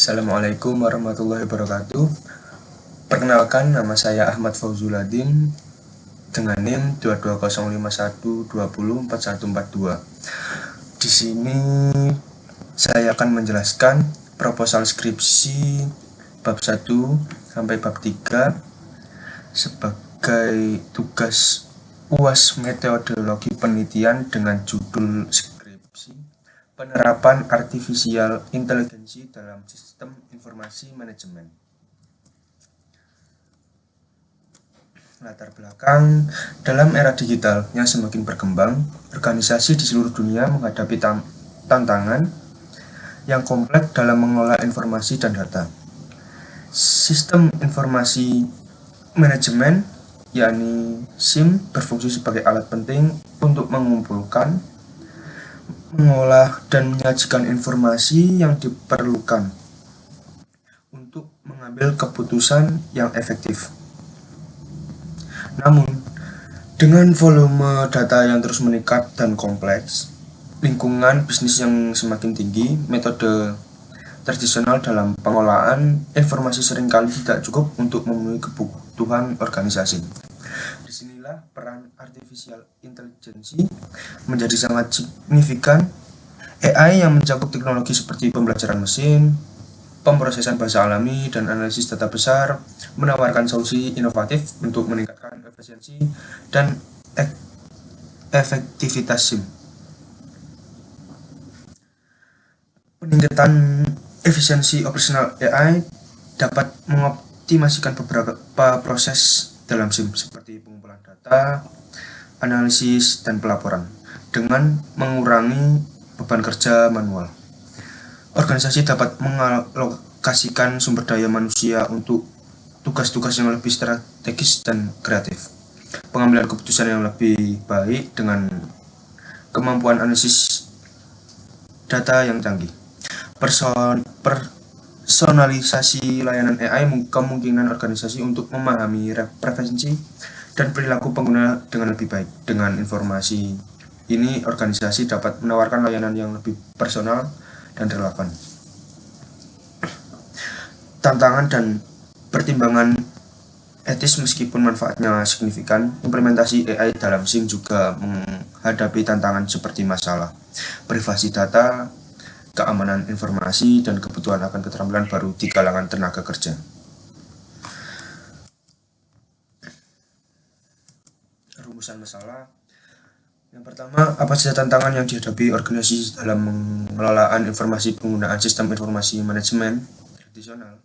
Assalamualaikum warahmatullahi wabarakatuh. Perkenalkan, nama saya Ahmad Fauzuladin dengan NIM 22051204142. Di sini saya akan menjelaskan proposal skripsi bab 1 sampai bab 3 sebagai tugas UAS metodologi penelitian dengan judul skripsi penerapan artificial intelligence dalam sistem informasi manajemen. Latar belakang: dalam era digital yang semakin berkembang, organisasi di seluruh dunia menghadapi tantangan yang kompleks dalam mengelola informasi dan data. Sistem informasi manajemen, yakni SIM, berfungsi sebagai alat penting untuk mengumpulkan, mengolah, dan menyajikan informasi yang diperlukan untuk mengambil keputusan yang efektif. Namun, dengan volume data yang terus meningkat dan kompleks, lingkungan bisnis yang semakin tinggi, metode tradisional dalam pengolahan informasi seringkali tidak cukup untuk memenuhi kebutuhan organisasi. Disinilah peran artificial intelligence menjadi sangat signifikan. AI yang mencakup teknologi seperti pembelajaran mesin, pemrosesan bahasa alami, dan analisis data besar menawarkan solusi inovatif untuk meningkatkan efisiensi dan efektivitas SIM. Peningkatan efisiensi operasional AI dapat mengoptimasikan beberapa proses dalam SIM seperti pengumpulan data, analisis, dan pelaporan dengan mengurangi beban kerja manual. Organisasi dapat mengalokasikan sumber daya manusia untuk tugas-tugas yang lebih strategis dan kreatif, pengambilan keputusan yang lebih baik dengan kemampuan analisis data yang canggih. Personalisasi layanan AI kemungkinan organisasi untuk memahami preferensi dan perilaku pengguna dengan lebih baik. Dengan informasi ini, organisasi dapat menawarkan layanan yang lebih personal dan relevan. Tantangan dan pertimbangan etis: meskipun manfaatnya signifikan, implementasi AI dalam SIM juga menghadapi tantangan seperti masalah privasi data, keamanan informasi, dan kebutuhan akan keterampilan baru di kalangan tenaga kerja. Rumusan masalah. Yang pertama, apa saja tantangan yang dihadapi organisasi dalam pengelolaan informasi penggunaan sistem informasi manajemen tradisional?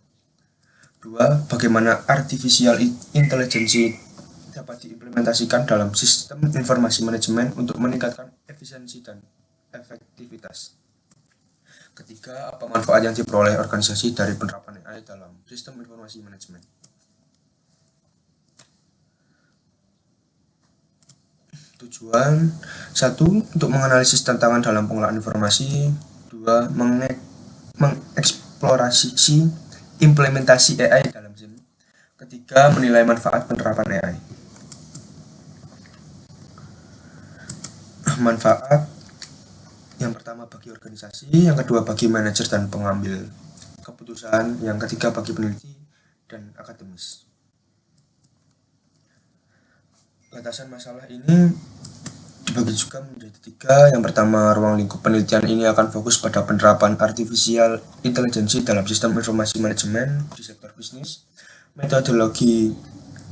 2. Bagaimana artificial intelligence dapat diimplementasikan dalam sistem informasi manajemen untuk meningkatkan efisiensi dan efektivitas? Ketiga, apa manfaat yang diperoleh organisasi dari penerapan AI dalam sistem informasi manajemen? Tujuan: 1. Untuk menganalisis tantangan dalam pengolahan informasi. 2. Mengeksplorasi implementasi AI dalam SIM. Ketiga, menilai manfaat penerapan AI. Manfaat: yang pertama bagi organisasi, yang kedua bagi manajer dan pengambil keputusan, yang ketiga bagi peneliti dan akademis. Batasan masalah ini dibagi juga menjadi 3. Yang pertama, ruang lingkup penelitian ini akan fokus pada penerapan artificial intelligence dalam sistem informasi manajemen di sektor bisnis. Metodologi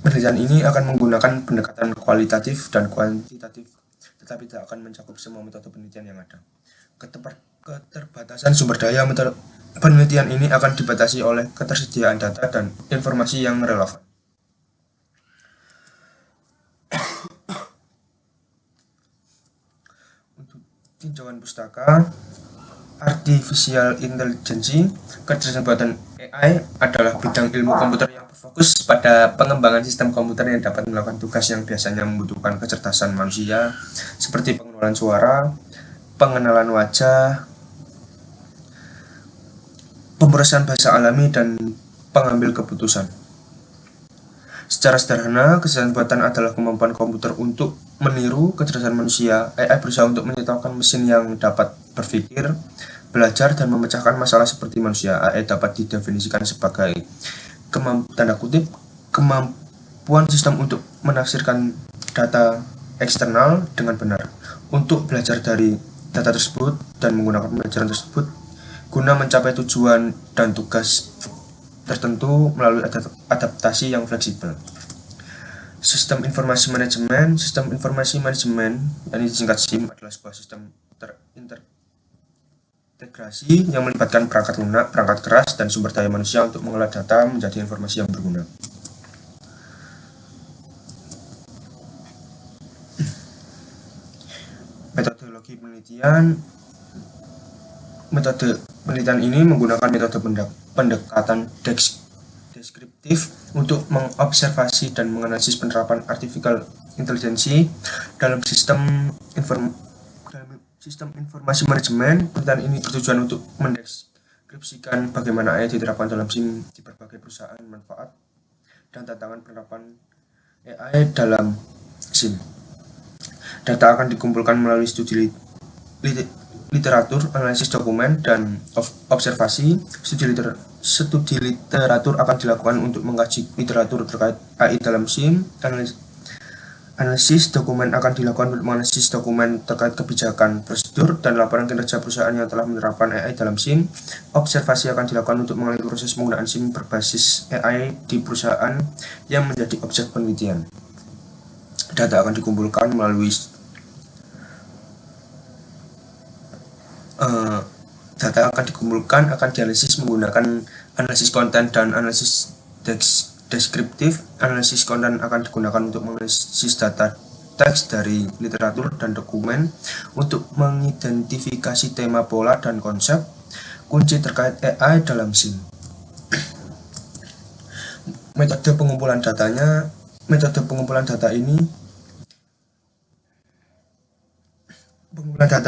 penelitian ini akan menggunakan pendekatan kualitatif dan kuantitatif, tetapi tidak akan mencakup semua metode penelitian yang ada. Keterbatasan sumber daya penelitian ini akan dibatasi oleh ketersediaan data dan informasi yang relevan. Untuk tinjauan pustaka, artificial intelligence, kecerdasan buatan AI adalah bidang ilmu komputer yang berfokus pada pengembangan sistem komputer yang dapat melakukan tugas yang biasanya membutuhkan kecerdasan manusia, seperti pengenalan suara, pengenalan wajah, pemrosesan bahasa alami, dan pengambil keputusan. Secara sederhana, kecerdasan buatan adalah kemampuan komputer untuk meniru kecerdasan manusia. AI berusaha untuk menciptakan mesin yang dapat berpikir, belajar dan memecahkan masalah seperti manusia. AI dapat didefinisikan sebagai tanda kutip kemampuan sistem untuk menafsirkan data eksternal dengan benar, untuk belajar dari data tersebut dan menggunakan pembelajaran tersebut guna mencapai tujuan dan tugas tertentu melalui adaptasi yang fleksibel. Sistem informasi manajemen yang disingkat SIM adalah sebuah sistem terintegrasi yang melibatkan perangkat lunak, perangkat keras, dan sumber daya manusia untuk mengolah data menjadi informasi yang berguna. Metode penelitian ini menggunakan metode pendekatan deskriptif untuk mengobservasi dan menganalisis penerapan artificial intelligence dalam sistem informasi manajemen. Penelitian ini bertujuan untuk mendeskripsikan bagaimana AI diterapkan dalam SIM di berbagai perusahaan, manfaat dan tantangan penerapan AI dalam SIM. Data akan dikumpulkan melalui studi literatur, analisis dokumen, dan observasi. Studi literatur akan dilakukan untuk mengkaji literatur terkait AI dalam SIM. Analisis dokumen akan dilakukan untuk menganalisis dokumen terkait kebijakan, prosedur, dan laporan kinerja perusahaan yang telah menerapkan AI dalam SIM. Observasi akan dilakukan untuk mengenali proses penggunaan SIM berbasis AI di perusahaan yang menjadi objek penelitian. Data akan dikumpulkan melalui akan dianalisis menggunakan analisis konten dan analisis deskriptif. Analisis konten akan digunakan untuk menganalisis data teks dari literatur dan dokumen untuk mengidentifikasi tema, pola, dan konsep kunci terkait AI dalam SIM. Metode pengumpulan data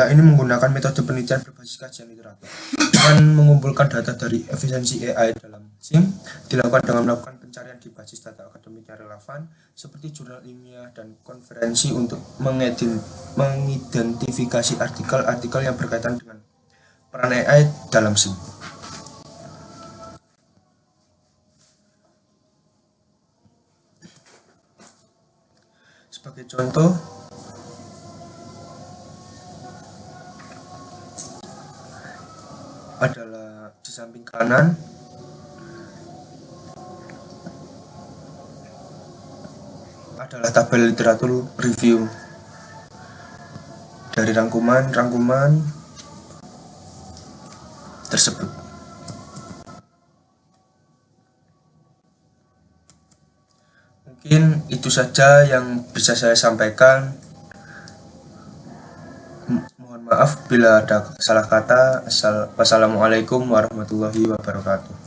ini menggunakan metode penelitian berbasis kajian literatur. Dengan mengumpulkan data dari efisiensi AI dalam SIM dilakukan dengan melakukan pencarian di basis data akademik yang relevan seperti jurnal ilmiah dan konferensi untuk mengidentifikasi artikel-artikel yang berkaitan dengan peran AI dalam SIM. Sebagai contoh, adalah di samping kanan adalah tabel literatur review dari rangkuman tersebut. Mungkin itu saja yang bisa saya sampaikan. Mohon maaf bila ada salah kata. Wassalamualaikum warahmatullahi wabarakatuh.